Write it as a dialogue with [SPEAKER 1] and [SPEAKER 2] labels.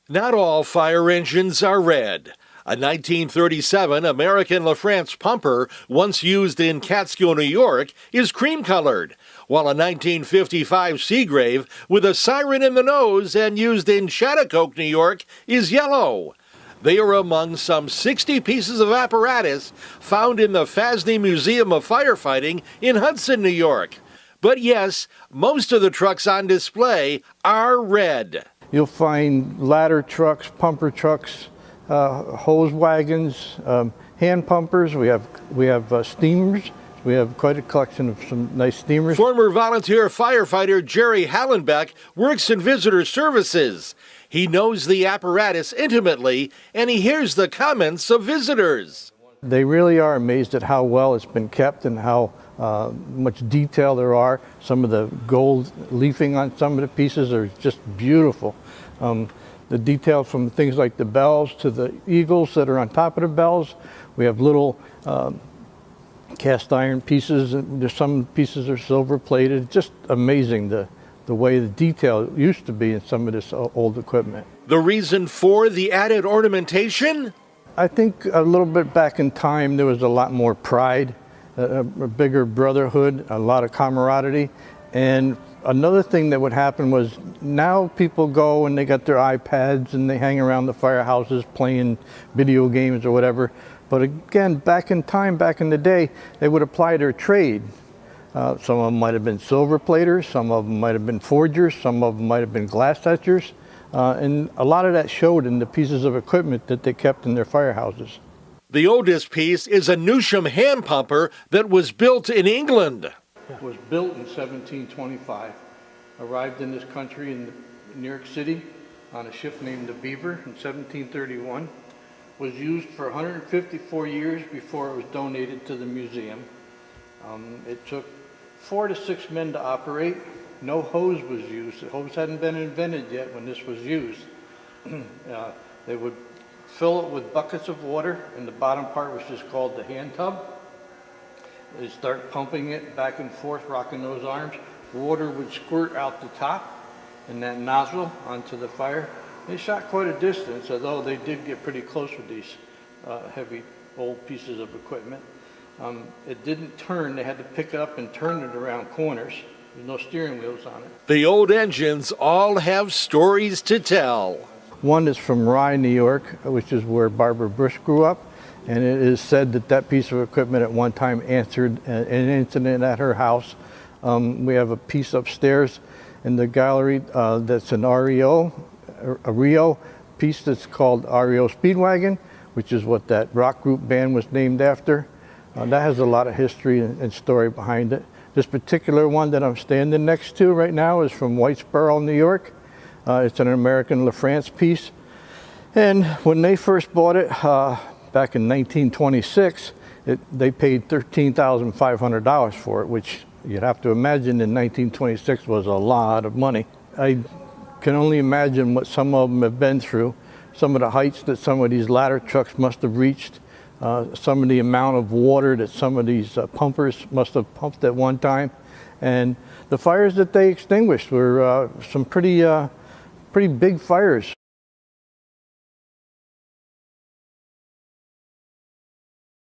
[SPEAKER 1] Not all fire engines are red. A 1937 American LaFrance pumper, once used in Catskill, New York, is cream-colored, while a 1955 Seagrave with a siren in the nose and used in Shattuck, New York, is yellow. They are among some 60 pieces of apparatus found in the FASNY Museum of Firefighting in Hudson, New York. But yes, most of the trucks on display are red.
[SPEAKER 2] You'll find ladder trucks, pumper trucks, hose wagons, hand pumpers. We have steamers. We have quite a collection of some nice steamers.
[SPEAKER 1] Former volunteer firefighter Jerry Hallenbeck works in visitor services. He knows the apparatus intimately, and he hears the comments of visitors.
[SPEAKER 2] They really are amazed at how well it's been kept and how much detail there are. Some of the gold leafing on some of the pieces are just beautiful. The detail from things like the bells to the eagles that are on top of the bells. We have little cast iron pieces. Some pieces are silver plated. Just amazing the way the detail used to be in some of this old equipment.
[SPEAKER 1] The reason for the added ornamentation?
[SPEAKER 2] I think a little bit back in time there was a lot more pride, a bigger brotherhood, a lot of camaraderie. And another thing that would happen was now people go and they got their iPads and they hang around the firehouses playing video games or whatever. But again, back in time, back in the day, they would apply their trade. Some of them might have been silver platers, some of them might have been forgers, some of them might have been glass etchers. And a lot of that showed in the pieces of equipment that they kept in their firehouses.
[SPEAKER 1] The oldest piece is a Newsham hand pumper that was built in England.
[SPEAKER 2] It was built in 1725, arrived in this country in New York City on a ship named the Beaver in 1731, was used for 154 years before it was donated to the museum. It took 4 to 6 men to operate. No hose was used. The hose hadn't been invented yet when this was used. They would fill it with buckets of water, and the bottom part was just called the hand tub. They'd start pumping it back and forth, rocking those arms. Water would squirt out the top and that nozzle onto the fire. They shot quite a distance, although they did get pretty close with these heavy old pieces of equipment. It didn't turn. They had to pick it up and turn it around corners. There's no steering wheels on it.
[SPEAKER 1] The old engines all have stories to tell.
[SPEAKER 2] One is from Rye, New York, which is where Barbara Bush grew up. And it is said that that piece of equipment at one time answered an incident at her house. We have a piece upstairs in the gallery that's an REO, a Rio piece that's called REO Speedwagon, which is what that rock group band was named after. That has a lot of history and story behind it. This particular one that I'm standing next to right now is from Whitesboro, New York. It's an American LaFrance piece. And when they first bought it, back in 1926, they paid $13,500 for it, which you'd have to imagine in 1926 was a lot of money. I can only imagine what some of them have been through, some of the heights that some of these ladder trucks must have reached, some of the amount of water that some of these pumpers must have pumped at one time. And the fires that they extinguished were some pretty big fires.